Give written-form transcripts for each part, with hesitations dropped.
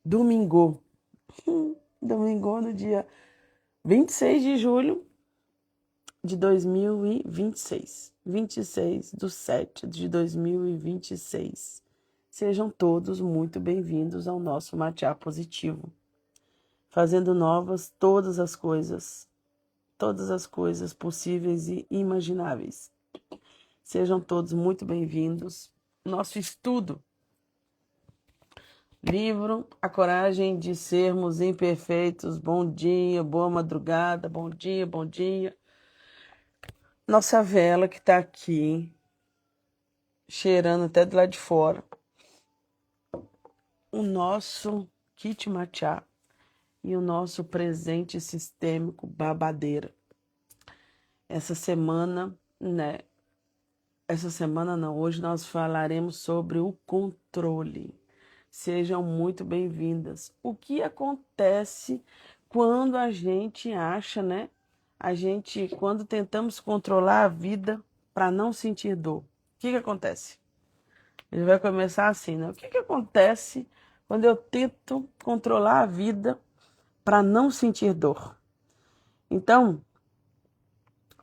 Domingo. Domingo no dia 26 de julho de 2026. 26/7/2026. Sejam todos muito bem-vindos ao nosso Mateá Positivo. Fazendo novas todas as coisas possíveis e imagináveis. Sejam todos muito bem-vindos. Nosso estudo, livro A Coragem de Sermos Imperfeitos. Bom dia, boa madrugada, bom dia, bom dia. Nossa vela que está aqui, cheirando até do lado de fora. O nosso kit matcha e o nosso presente sistêmico babadeira. Essa semana não, hoje nós falaremos sobre o controle. Sejam muito bem-vindas. O que acontece quando a gente acha, quando tentamos controlar a vida para não sentir dor? O que acontece? Ele vai começar assim, né? O que acontece quando eu tento controlar a vida para não sentir dor? Então,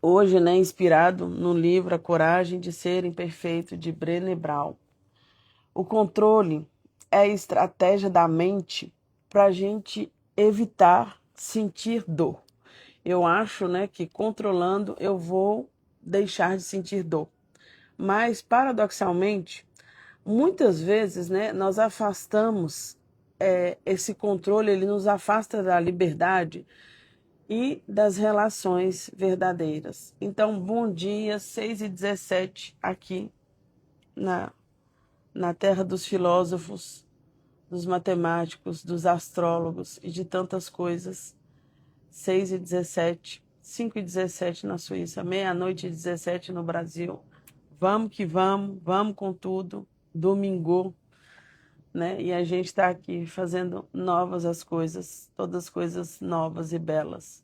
hoje, inspirado no livro A Coragem de Ser Imperfeito, de Brené Brown, o controle é a estratégia da mente para a gente evitar sentir dor. Eu acho, que controlando eu vou deixar de sentir dor. Mas, paradoxalmente, muitas vezes, nós afastamos esse controle, ele nos afasta da liberdade e das relações verdadeiras. Então, bom dia, 6h17, aqui na terra dos filósofos, dos matemáticos, dos astrólogos e de tantas coisas. 6h17, 5h17 na Suíça, 00:17 no Brasil. Vamos que vamos com tudo, domingo, E a gente está aqui fazendo novas as coisas, todas coisas novas e belas.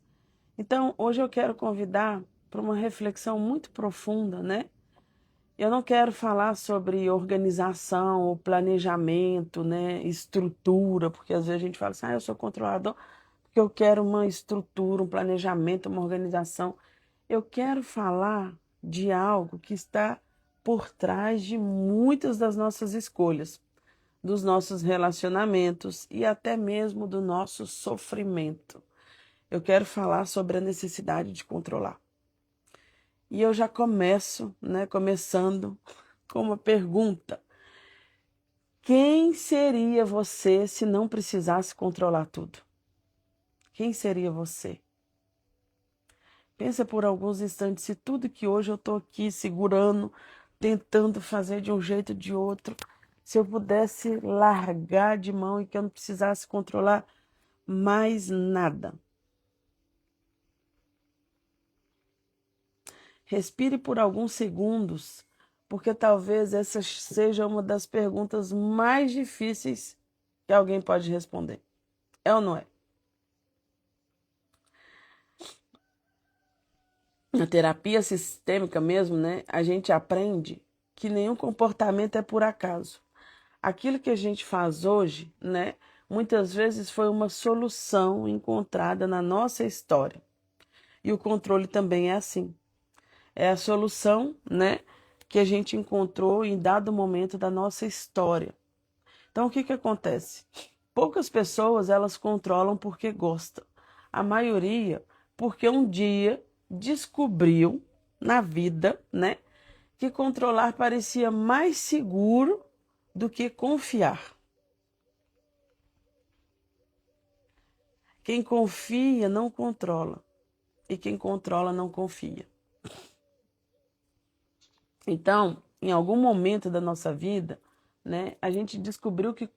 Então, hoje eu quero convidar para uma reflexão muito profunda, Eu não quero falar sobre organização ou planejamento, estrutura, porque às vezes a gente fala assim, eu sou controlador porque eu quero uma estrutura, um planejamento, uma organização. Eu quero falar de algo que está por trás de muitas das nossas escolhas, dos nossos relacionamentos e até mesmo do nosso sofrimento. Eu quero falar sobre a necessidade de controlar. E eu já começando com uma pergunta. Quem seria você se não precisasse controlar tudo? Quem seria você? Pensa por alguns instantes se tudo que hoje eu estou aqui segurando, tentando fazer de um jeito ou de outro, se eu pudesse largar de mão e que eu não precisasse controlar mais nada. Respire por alguns segundos, porque talvez essa seja uma das perguntas mais difíceis que alguém pode responder. É ou não é? Na terapia sistêmica mesmo, a gente aprende que nenhum comportamento é por acaso. Aquilo que a gente faz hoje, muitas vezes foi uma solução encontrada na nossa história. E o controle também é assim. É a solução, que a gente encontrou em dado momento da nossa história. Então, o que acontece? Poucas pessoas, elas controlam porque gostam. A maioria, porque um dia descobriu na vida, que controlar parecia mais seguro do que confiar. Quem confia não controla. E quem controla não confia. Então, em algum momento da nossa vida, a gente descobriu que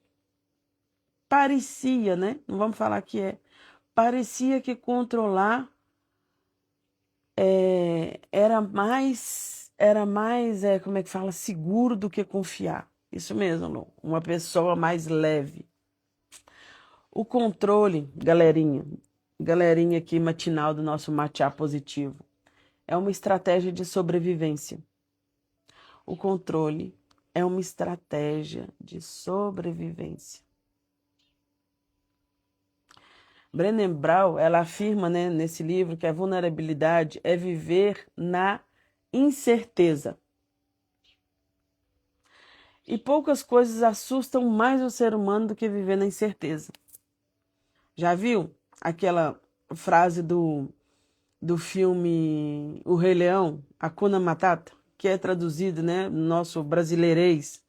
parecia, não vamos falar que parecia que controlar era mais, como é que fala, seguro do que confiar. Isso mesmo, Lu, uma pessoa mais leve. O controle, galerinha aqui matinal do nosso Mateá Positivo, é uma estratégia de sobrevivência. O controle é uma estratégia de sobrevivência. Brené Brown, ela afirma, né, nesse livro que a vulnerabilidade é viver na incerteza. E poucas coisas assustam mais o ser humano do que viver na incerteza. Já viu aquela frase do filme O Rei Leão, Hakuna Matata, que é traduzido, né, no nosso brasileirês,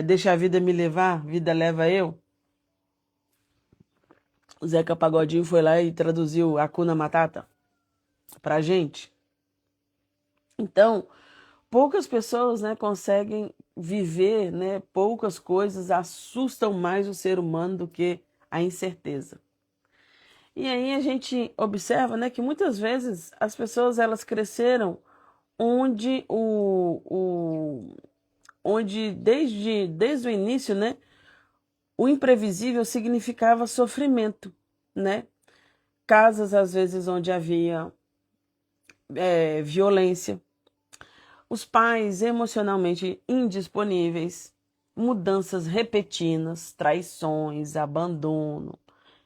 deixa a vida me levar, vida leva eu? O Zeca Pagodinho foi lá e traduziu Hakuna Matata pra gente. Então, poucas pessoas, né, conseguem viver, né, poucas coisas assustam mais o ser humano do que a incerteza. E aí a gente observa, né, que muitas vezes as pessoas elas cresceram onde onde desde o início, né, o imprevisível significava sofrimento, né? Casas às vezes onde havia violência, os pais emocionalmente indisponíveis, mudanças repentinas, traições, abandono,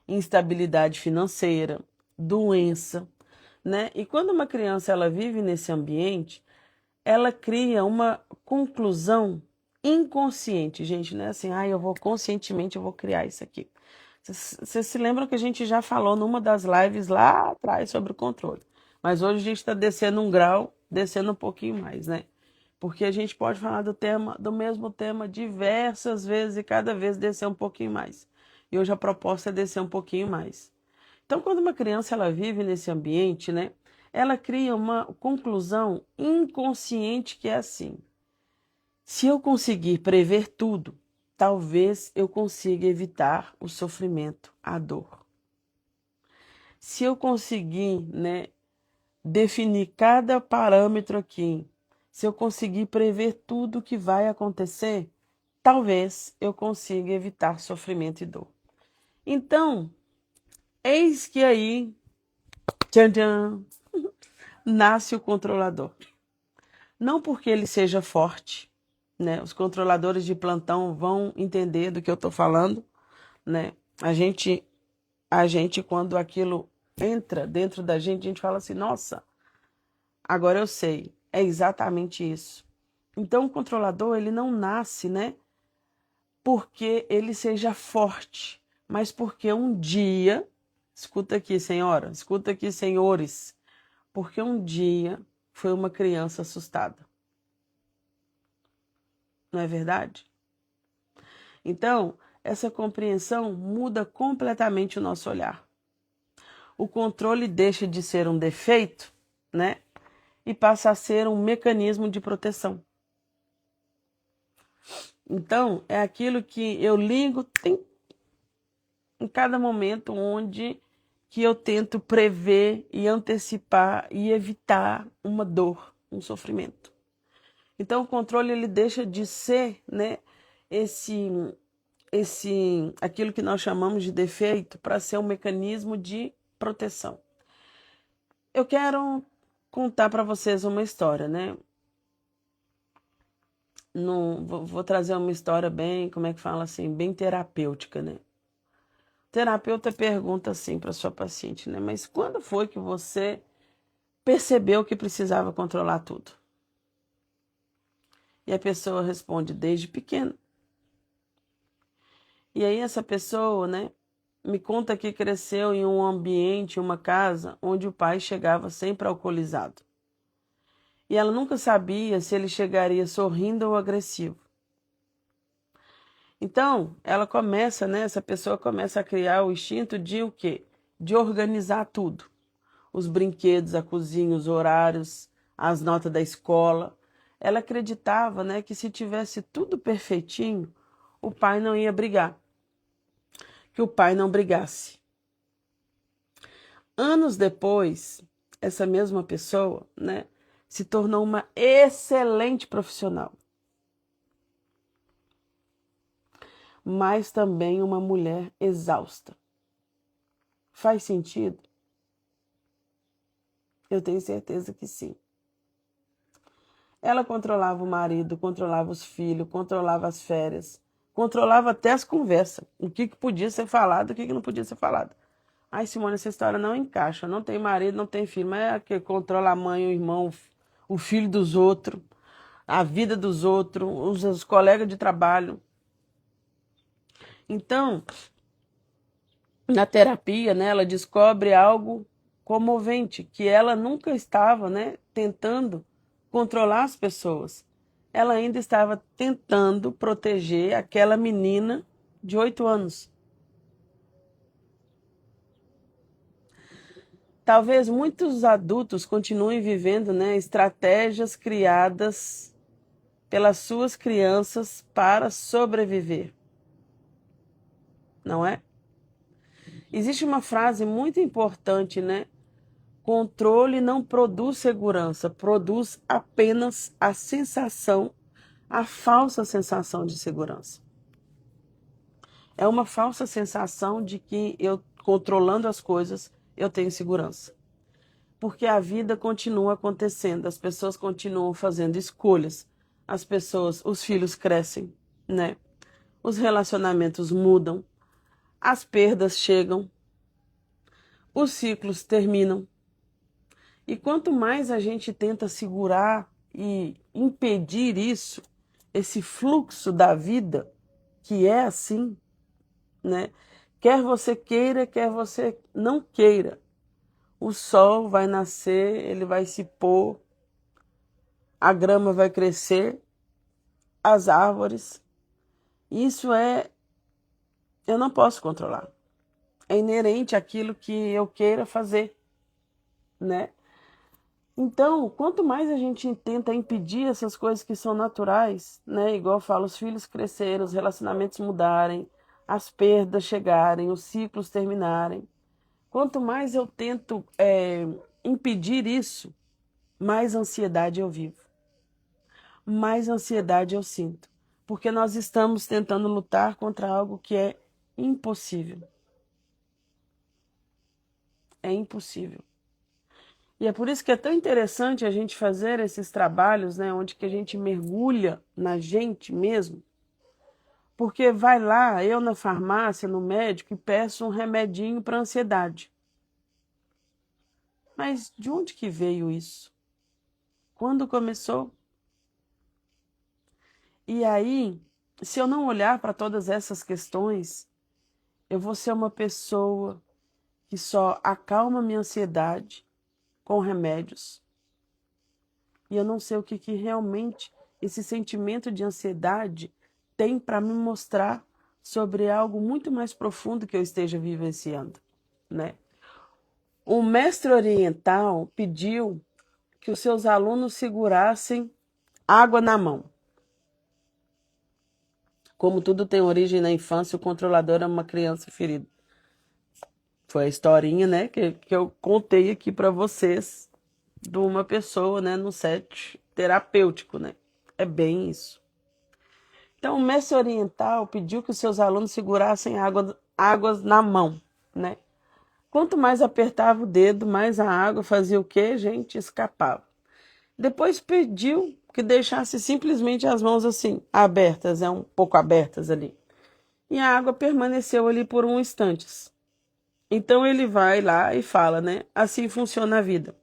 instabilidade financeira, doença, né? E quando uma criança ela vive nesse ambiente, ela cria uma conclusão inconsciente, gente, não é assim, eu vou conscientemente, eu vou criar isso aqui. Vocês se lembram que a gente já falou numa das lives lá atrás sobre o controle. Mas hoje a gente está descendo um grau, descendo um pouquinho mais, né? Porque a gente pode falar do mesmo tema diversas vezes e cada vez descer um pouquinho mais. E hoje a proposta é descer um pouquinho mais. Então, quando uma criança ela vive nesse ambiente, né? Ela cria uma conclusão inconsciente que é assim: se eu conseguir prever tudo, talvez eu consiga evitar o sofrimento, a dor. Se eu conseguir, né, definir cada parâmetro aqui, se eu conseguir prever tudo o que vai acontecer, talvez eu consiga evitar sofrimento e dor. Então, eis que aí, tchan, tchan, nasce o controlador. Não porque ele seja forte, né? Os controladores de plantão vão entender do que eu estou falando, né? A gente, quando aquilo entra dentro da gente, a gente fala assim, nossa, agora eu sei, é exatamente isso. Então, o controlador, ele não nasce, né? Porque ele seja forte, mas porque um dia, escuta aqui, senhora, escuta aqui, senhores, porque um dia foi uma criança assustada. Não é verdade? Então, essa compreensão muda completamente o nosso olhar. O controle deixa de ser um defeito, né? E passa a ser um mecanismo de proteção. Então, é aquilo que eu ligo em cada momento onde que eu tento prever e antecipar e evitar uma dor, um sofrimento. Então, o controle ele deixa de ser, né, aquilo que nós chamamos de defeito para ser um mecanismo de proteção. Eu quero contar para vocês uma história, né? Vou trazer uma história bem, como é que fala assim, bem terapêutica, né? O terapeuta pergunta assim para sua paciente, né? Mas quando foi que você percebeu que precisava controlar tudo? E a pessoa responde, desde pequena. E aí essa pessoa, né, me conta que cresceu em um ambiente, uma casa, onde o pai chegava sempre alcoolizado. E ela nunca sabia se ele chegaria sorrindo ou agressivo. Então, ela começa, né, essa pessoa começa a criar o instinto de o quê? De organizar tudo. Os brinquedos, a cozinha, os horários, as notas da escola. Ela acreditava, né, que se tivesse tudo perfeitinho, o pai não ia brigar. Que o pai não brigasse. Anos depois, essa mesma pessoa, né, se tornou uma excelente profissional. Mas também uma mulher exausta. Faz sentido? Eu tenho certeza que sim. Ela controlava o marido, controlava os filhos, controlava as férias, controlava até as conversas, o que podia ser falado, o que não podia ser falado. Ai, Simone, essa história não encaixa. Não tem marido, não tem filho, mas é que controla a mãe, o irmão, o filho dos outros, a vida dos outros, os colegas de trabalho. Então, na terapia, né, ela descobre algo comovente, que ela nunca estava, né, tentando controlar as pessoas. Ela ainda estava tentando proteger aquela menina de 8 anos. Talvez muitos adultos continuem vivendo, né, estratégias criadas pelas suas crianças para sobreviver, não é? Existe uma frase muito importante, né? Controle não produz segurança, produz apenas a sensação, a falsa sensação de segurança. É uma falsa sensação de que eu, controlando as coisas, eu tenho segurança. Porque a vida continua acontecendo, as pessoas continuam fazendo escolhas, as pessoas, os filhos crescem, né? Os relacionamentos mudam, as perdas chegam, os ciclos terminam. E quanto mais a gente tenta segurar e impedir isso, esse fluxo da vida, que é assim, né? Quer você queira, quer você não queira, o sol vai nascer, ele vai se pôr, a grama vai crescer, as árvores. Isso eu não posso controlar. É inerente àquilo que eu queira fazer, né? Então, quanto mais a gente tenta impedir essas coisas que são naturais, né? Igual eu falo, os filhos crescerem, os relacionamentos mudarem, as perdas chegarem, os ciclos terminarem. Quanto mais eu tento impedir isso, mais ansiedade eu vivo. Mais ansiedade eu sinto. Porque nós estamos tentando lutar contra algo que é impossível. É impossível. E é por isso que é tão interessante a gente fazer esses trabalhos, né, onde que a gente mergulha na gente mesmo, porque vai lá, eu na farmácia, no médico, e peço um remedinho para ansiedade. Mas de onde que veio isso? Quando começou? E aí, se eu não olhar para todas essas questões, eu vou ser uma pessoa que só acalma minha ansiedade com remédios. E eu não sei o que realmente esse sentimento de ansiedade tem para me mostrar sobre algo muito mais profundo que eu esteja vivenciando, né? O mestre oriental pediu que os seus alunos segurassem água na mão. Como tudo tem origem na infância, o controlador é uma criança ferida. Foi a historinha, né, que eu contei aqui para vocês de uma pessoa, né, no set terapêutico, né? É bem isso. Então, o mestre oriental pediu que os seus alunos segurassem águas na mão, né? Quanto mais apertava o dedo, mais a água fazia o quê, gente? Escapava. Depois pediu que deixasse simplesmente as mãos assim, abertas, um pouco abertas ali. E a água permaneceu ali por um instante. Então ele vai lá e fala, né? Assim funciona a vida.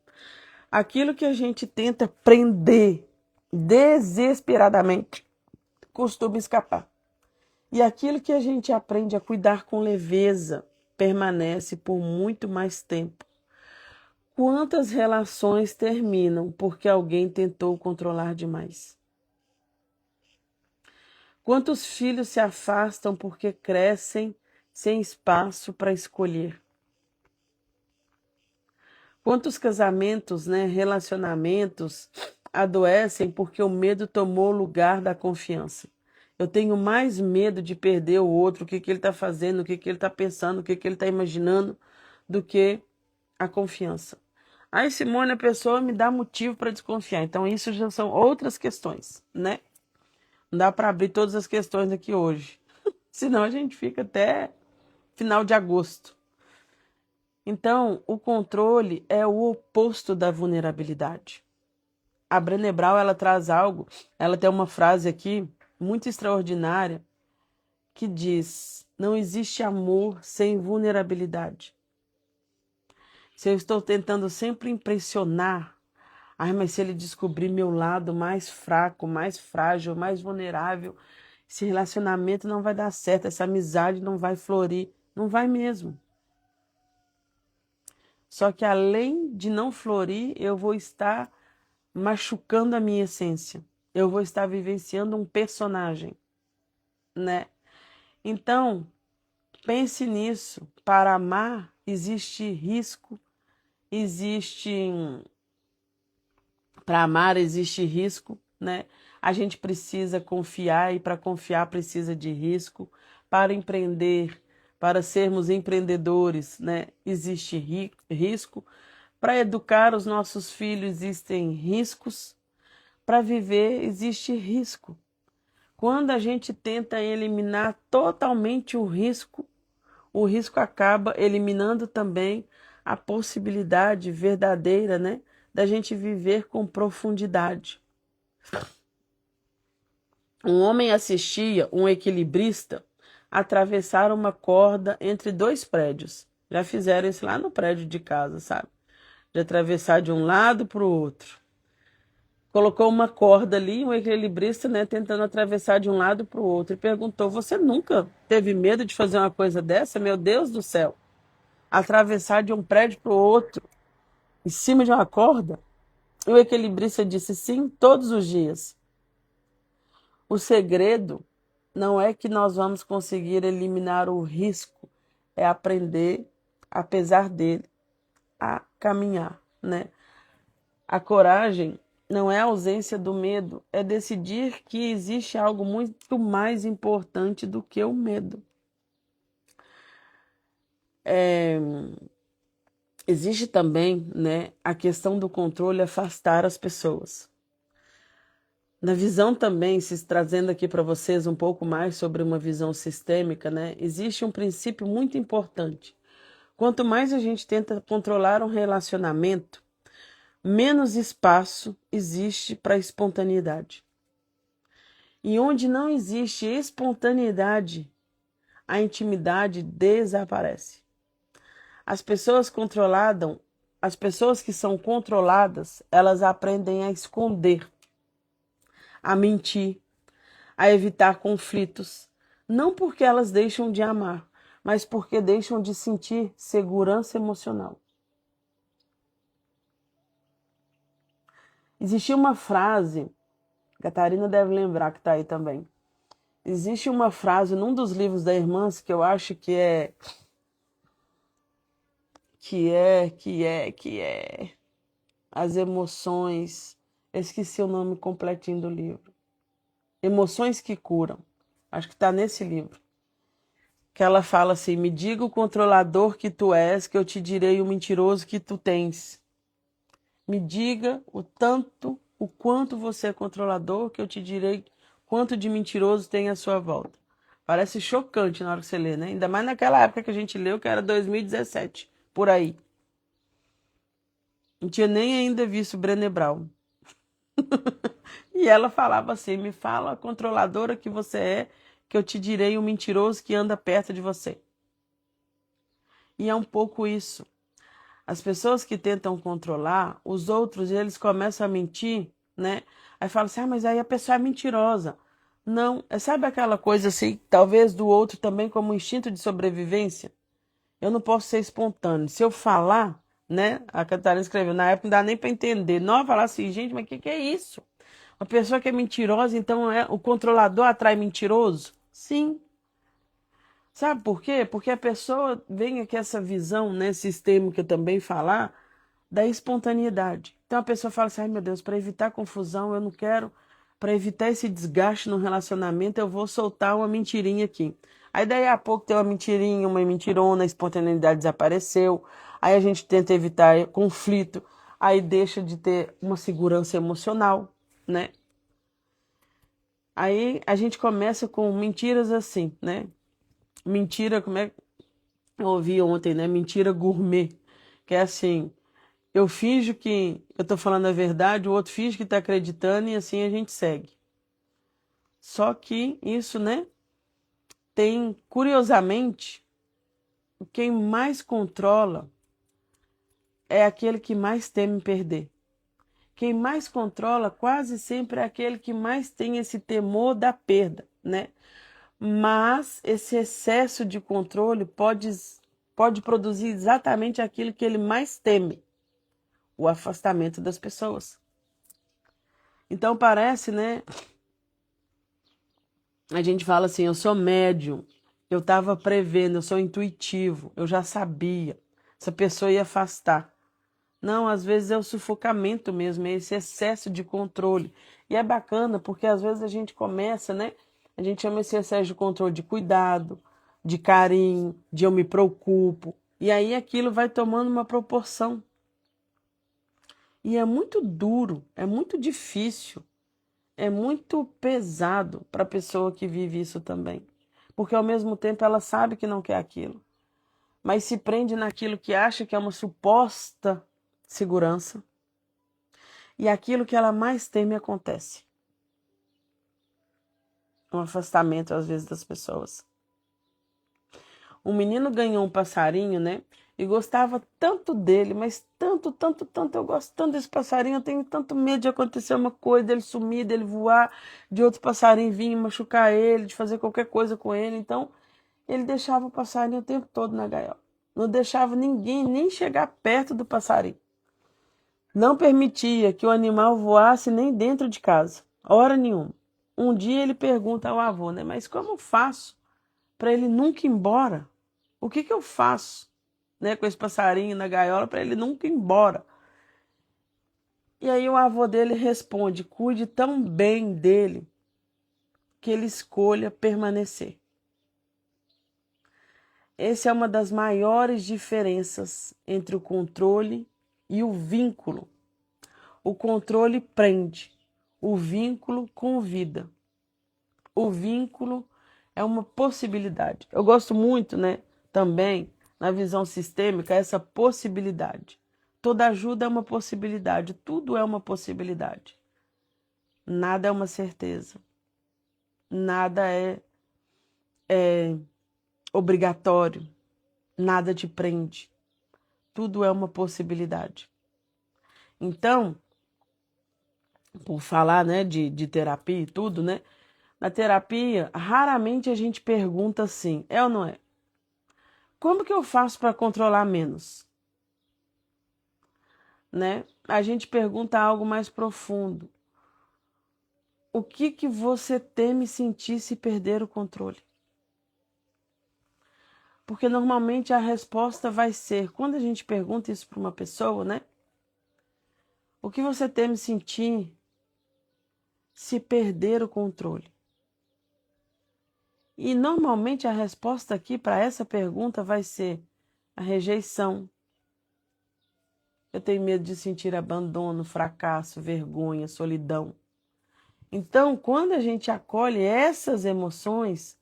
Aquilo que a gente tenta prender desesperadamente costuma escapar. E aquilo que a gente aprende a cuidar com leveza permanece por muito mais tempo. Quantas relações terminam porque alguém tentou controlar demais? Quantos filhos se afastam porque crescem sem espaço para escolher? Quantos casamentos, né, relacionamentos adoecem porque o medo tomou o lugar da confiança? Eu tenho mais medo de perder o outro, o que ele está fazendo, o que ele está pensando, o que ele está imaginando, do que a confiança. Aí, Simone, a pessoa me dá motivo para desconfiar. Então, isso já são outras questões, né? Não dá para abrir todas as questões aqui hoje. Senão a gente fica até final de agosto. Então, o controle é o oposto da vulnerabilidade. A Brené Brown, ela traz algo, ela tem uma frase aqui muito extraordinária que diz: não existe amor sem vulnerabilidade. Se eu estou tentando sempre impressionar, ai, mas se ele descobrir meu lado mais fraco, mais frágil, mais vulnerável, esse relacionamento não vai dar certo, essa amizade não vai florir. Não vai mesmo. Só que além de não florir, eu vou estar machucando a minha essência. Eu vou estar vivenciando um personagem, né? Então, pense nisso. Para amar, existe risco, existe. Para amar, existe risco, né? A gente precisa confiar e para confiar precisa de risco. Para empreender, para sermos empreendedores, né? Existe risco. Para educar os nossos filhos, existem riscos. Para viver, existe risco. Quando a gente tenta eliminar totalmente o risco acaba eliminando também a possibilidade verdadeira, né, da gente viver com profundidade. Um homem assistia um equilibrista atravessar uma corda entre dois prédios. Já fizeram isso lá no prédio de casa, sabe? De atravessar de um lado para o outro. Colocou uma corda ali, um equilibrista, né, tentando atravessar de um lado para o outro. E perguntou: você nunca teve medo de fazer uma coisa dessa? Meu Deus do céu! Atravessar de um prédio para o outro, em cima de uma corda? E o equilibrista disse: sim, todos os dias. O segredo não é que nós vamos conseguir eliminar o risco, é aprender, apesar dele, a caminhar, né? A coragem não é a ausência do medo, é decidir que existe algo muito mais importante do que o medo. Existe também, né, a questão do controle afastar as pessoas. Na visão também, se trazendo aqui para vocês um pouco mais sobre uma visão sistêmica, né, existe um princípio muito importante. Quanto mais a gente tenta controlar um relacionamento, menos espaço existe para espontaneidade. E onde não existe espontaneidade, a intimidade desaparece. As pessoas controladas, as pessoas que são controladas, elas aprendem a esconder, a mentir, a evitar conflitos, não porque elas deixam de amar, mas porque deixam de sentir segurança emocional. Existia uma frase, Catarina deve lembrar que está aí também. Existe uma frase num dos livros da Irmãs que eu acho que é as emoções. Eu esqueci o nome completinho do livro. Emoções que curam. Acho que está nesse livro. Que ela fala assim: me diga o controlador que tu és, que eu te direi o mentiroso que tu tens. Me diga o quanto você é controlador, que eu te direi quanto de mentiroso tem à sua volta. Parece chocante na hora que você lê, né? Ainda mais naquela época que a gente leu, que era 2017, por aí. Não tinha nem ainda visto Brené Brown. E ela falava assim: me fala a controladora que você é, que eu te direi o mentiroso que anda perto de você. E é um pouco isso. As pessoas que tentam controlar os outros, eles começam a mentir, né? Aí fala assim: ah, mas aí a pessoa é mentirosa. Não, sabe aquela coisa assim, talvez do outro também como um instinto de sobrevivência? Eu não posso ser espontâneo. Se eu falar, né? A Catarina escreveu, na época não dá nem para entender. Não, falar assim: gente, mas o que é isso? Uma pessoa que é mentirosa, então o controlador atrai mentiroso? Sim. Sabe por quê? Porque a pessoa vem aqui essa visão, né, sistêmica também falar, da espontaneidade. Então a pessoa fala assim: ai meu Deus, para evitar confusão, eu não quero, para evitar esse desgaste no relacionamento, eu vou soltar uma mentirinha aqui. Aí daí a pouco tem uma mentirinha, uma mentirona, a espontaneidade desapareceu, aí a gente tenta evitar conflito, aí deixa de ter uma segurança emocional, né? Aí a gente começa com mentiras assim, né? Mentira, como é que eu ouvi ontem, né? Mentira gourmet, que é assim: eu finjo que eu tô falando a verdade, o outro finge que tá acreditando e assim a gente segue. Só que isso, né, tem, curiosamente, quem mais controla é aquele que mais teme perder. Quem mais controla quase sempre é aquele que mais tem esse temor da perda, né? Mas esse excesso de controle pode produzir exatamente aquilo que ele mais teme, o afastamento das pessoas. Então parece, né? A gente fala assim, eu sou médium, eu estava prevendo, eu sou intuitivo, eu já sabia, essa pessoa ia afastar. Não, às vezes é o sufocamento mesmo, é esse excesso de controle. E é bacana porque às vezes a gente começa, né? A gente chama esse excesso de controle de cuidado, de carinho, de eu me preocupo. E aí aquilo vai tomando uma proporção. E é muito duro, é muito difícil, é muito pesado para a pessoa que vive isso também. Porque ao mesmo tempo ela sabe que não quer aquilo, mas se prende naquilo que acha que é uma suposta segurança. E aquilo que ela mais teme acontece. Um afastamento, às vezes, das pessoas. Um menino ganhou um passarinho, né? E gostava tanto dele, mas tanto, tanto, tanto. Eu gosto tanto desse passarinho, eu tenho tanto medo de acontecer uma coisa, dele sumir, dele voar, de outro passarinho vir e machucar ele, de fazer qualquer coisa com ele. Então, ele deixava o passarinho o tempo todo na gaiola. Não deixava ninguém nem chegar perto do passarinho. Não permitia que o animal voasse nem dentro de casa, hora nenhuma. Um dia ele pergunta ao avô, né? Mas como eu faço para ele nunca ir embora? O que eu faço, né, com esse passarinho na gaiola para ele nunca ir embora? E aí o avô dele responde: cuide tão bem dele que ele escolha permanecer. Essa é uma das maiores diferenças entre o controle e o vínculo. O controle prende, o vínculo convida. O vínculo é uma possibilidade. Eu gosto muito, né, também, na visão sistêmica, essa possibilidade. Toda ajuda é uma possibilidade, tudo é uma possibilidade. Nada é uma certeza. Nada é obrigatório. Nada te prende. Tudo é uma possibilidade. Então, por falar, né, de terapia e tudo, né? Na terapia, raramente a gente pergunta assim, é ou não é? Como que eu faço para controlar menos? Né? A gente pergunta algo mais profundo. O que você teme sentir se perder o controle? Porque normalmente a resposta vai ser, quando a gente pergunta isso para uma pessoa, né? O que você teme sentir se perder o controle? E normalmente a resposta aqui para essa pergunta vai ser a rejeição. Eu tenho medo de sentir abandono, fracasso, vergonha, solidão. Então, quando a gente acolhe essas emoções,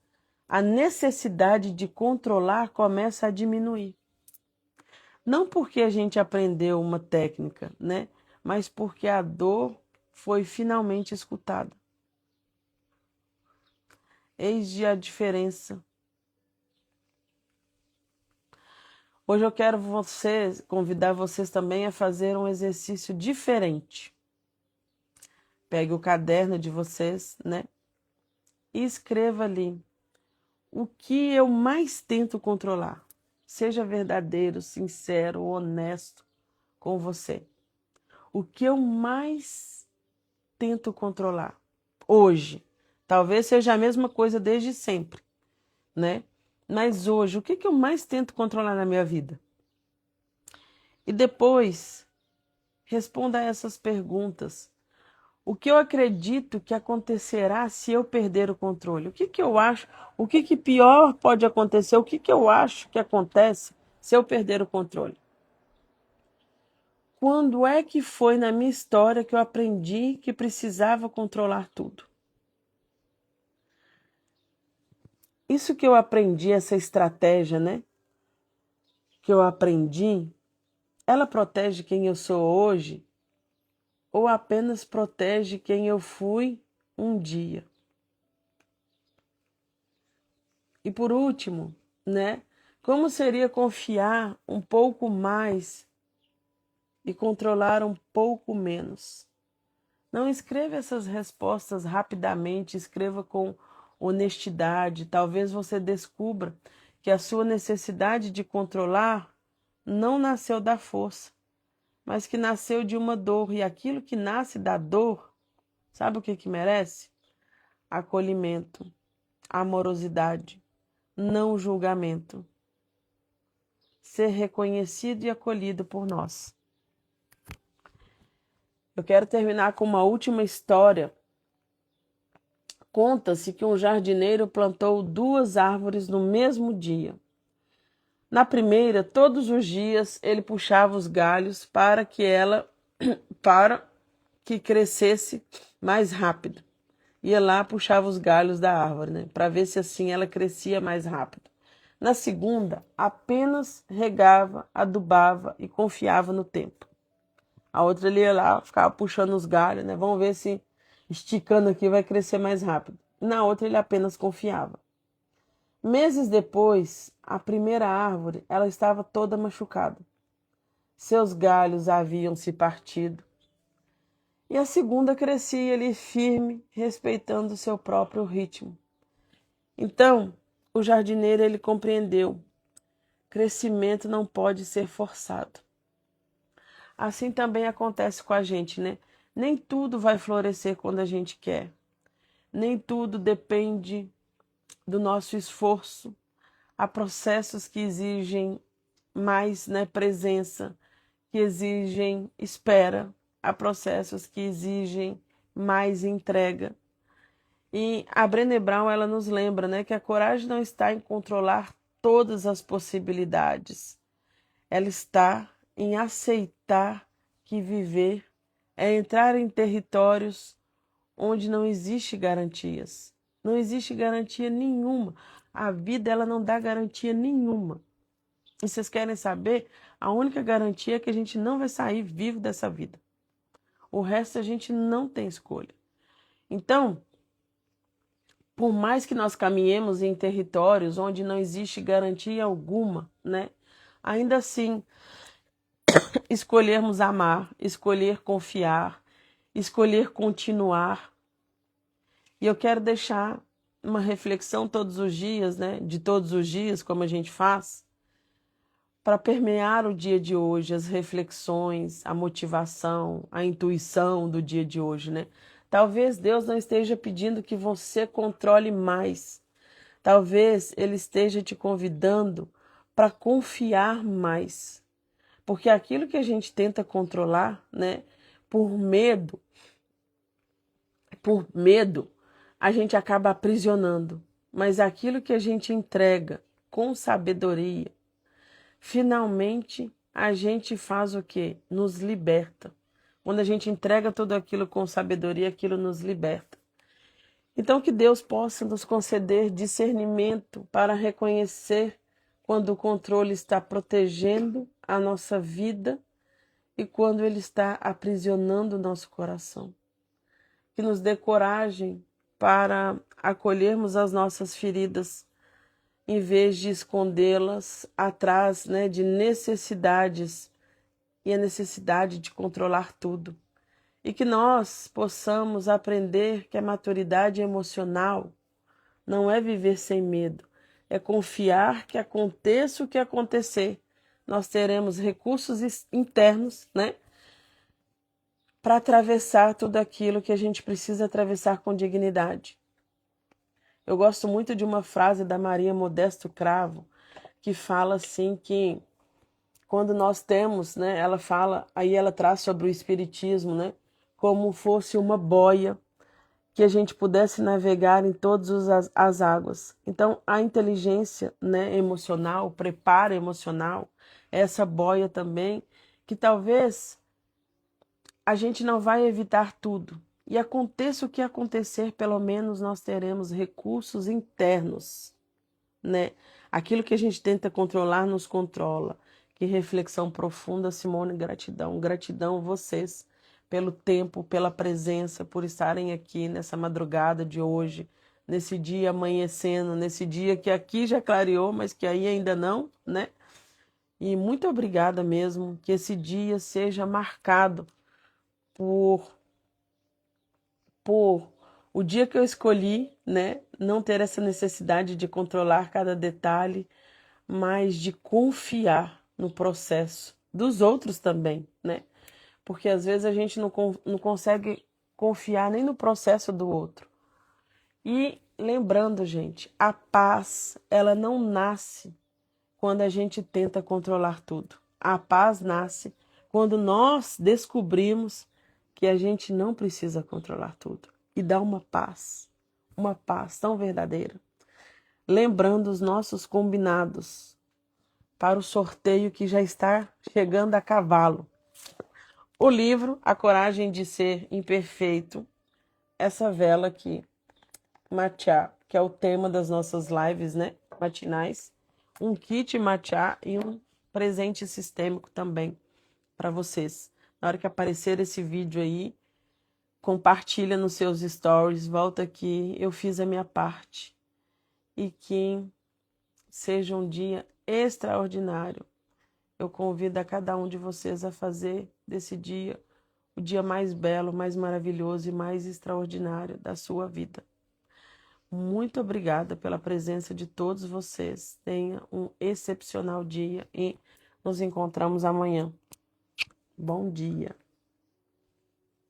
a necessidade de controlar começa a diminuir. Não porque a gente aprendeu uma técnica, né? Mas porque a dor foi finalmente escutada. Eis a diferença. Hoje eu quero convidar vocês também a fazer um exercício diferente. Pegue o caderno de vocês, né? E escreva ali o que eu mais tento controlar. Seja verdadeiro, sincero, honesto com você. O que eu mais tento controlar hoje? Talvez seja a mesma coisa desde sempre, né? Mas hoje, o que eu mais tento controlar na minha vida? E depois, responda a essas perguntas. O que eu acredito que acontecerá se eu perder o controle? O que eu acho? O que pior pode acontecer? O que eu acho que acontece se eu perder o controle? Quando é que foi na minha história que eu aprendi que precisava controlar tudo? Isso que eu aprendi, essa estratégia, né? Que eu aprendi, ela protege quem eu sou hoje ou apenas protege quem eu fui um dia? E por último, né? Como seria confiar um pouco mais e controlar um pouco menos? Não escreva essas respostas rapidamente, escreva com honestidade. Talvez você descubra que a sua necessidade de controlar não nasceu da força, mas que nasceu de uma dor. E aquilo que nasce da dor, sabe o que que merece? Acolhimento, amorosidade, não julgamento. Ser reconhecido e acolhido por nós. Eu quero terminar com uma última história. Conta-se que um jardineiro plantou 2 árvores no mesmo dia. Na primeira, todos os dias, ele puxava os galhos para que crescesse mais rápido. Ia lá, puxava os galhos da árvore, né, para ver se assim ela crescia mais rápido. Na segunda, apenas regava, adubava e confiava no tempo. A outra ele ia lá, ficava puxando os galhos, né? Vamos ver se esticando aqui vai crescer mais rápido. Na outra ele apenas confiava. Meses depois, a primeira árvore, ela estava toda machucada. Seus galhos haviam se partido. E a segunda crescia ali firme, respeitando o seu próprio ritmo. Então, o jardineiro ele compreendeu: crescimento não pode ser forçado. Assim também acontece com a gente, né? Nem tudo vai florescer quando a gente quer. Nem tudo depende do nosso esforço. Há processos que exigem mais, né, presença, que exigem espera. Há processos que exigem mais entrega. E a Brené Brown, ela nos lembra, né, que a coragem não está em controlar todas as possibilidades. Ela está em aceitar que viver é entrar em territórios onde não existe garantias. Não existe garantia nenhuma. A vida, ela não dá garantia nenhuma. E vocês querem saber? A única garantia é que a gente não vai sair vivo dessa vida. O resto a gente não tem escolha. Então, por mais que nós caminhemos em territórios onde não existe garantia alguma, né? Ainda assim, escolhermos amar, escolher confiar, escolher continuar. E eu quero deixar uma reflexão todos os dias, né? De todos os dias, como a gente faz, para permear o dia de hoje, as reflexões, a motivação, a intuição do dia de hoje, né? Talvez Deus não esteja pedindo que você controle mais. Talvez Ele esteja te convidando para confiar mais. Porque aquilo que a gente tenta controlar, né, por medo, a gente acaba aprisionando. Mas aquilo que a gente entrega com sabedoria, finalmente a gente faz o quê? Nos liberta. Quando a gente entrega tudo aquilo com sabedoria, aquilo nos liberta. Então que Deus possa nos conceder discernimento para reconhecer quando o controle está protegendo a nossa vida e quando ele está aprisionando o nosso coração. Que nos dê coragem para acolhermos as nossas feridas, em vez de escondê-las atrás, né, de necessidades e a necessidade de controlar tudo. E que nós possamos aprender que a maturidade emocional não é viver sem medo, é confiar que aconteça o que acontecer, nós teremos recursos internos, né, para atravessar tudo aquilo que a gente precisa atravessar com dignidade. Eu gosto muito de uma frase da Maria Modesto Cravo, que fala assim que quando nós temos, né, ela fala, aí ela traz sobre o espiritismo, né, como fosse uma boia que a gente pudesse navegar em todas as águas. Então, a inteligência, né, emocional, o preparo emocional, essa boia também, que talvez a gente não vai evitar tudo. E aconteça o que acontecer, pelo menos nós teremos recursos internos, né? Aquilo que a gente tenta controlar, nos controla. Que reflexão profunda, Simone, gratidão. Gratidão vocês pelo tempo, pela presença, por estarem aqui nessa madrugada de hoje, nesse dia amanhecendo, nesse dia que aqui já clareou, mas que aí ainda não, né? E muito obrigada mesmo, que esse dia seja marcado por o dia que eu escolhi, né, não ter essa necessidade de controlar cada detalhe, mas de confiar no processo dos outros também, né? Porque às vezes a gente não consegue confiar nem no processo do outro. E lembrando, gente, a paz, ela não nasce quando a gente tenta controlar tudo. A paz nasce quando nós descobrimos que a gente não precisa controlar tudo. E dá uma paz tão verdadeira. Lembrando os nossos combinados para o sorteio que já está chegando a cavalo. O livro A Coragem de Ser Imperfeito, essa vela aqui, matcha, que é o tema das nossas lives, né, matinais, um kit matcha e um presente sistêmico também para vocês. Na hora que aparecer esse vídeo aí, compartilha nos seus stories, volta aqui, eu fiz a minha parte. E que seja um dia extraordinário. Eu convido a cada um de vocês a fazer desse dia o dia mais belo, mais maravilhoso e mais extraordinário da sua vida. Muito obrigada pela presença de todos vocês. Tenha um excepcional dia e nos encontramos amanhã. Bom dia.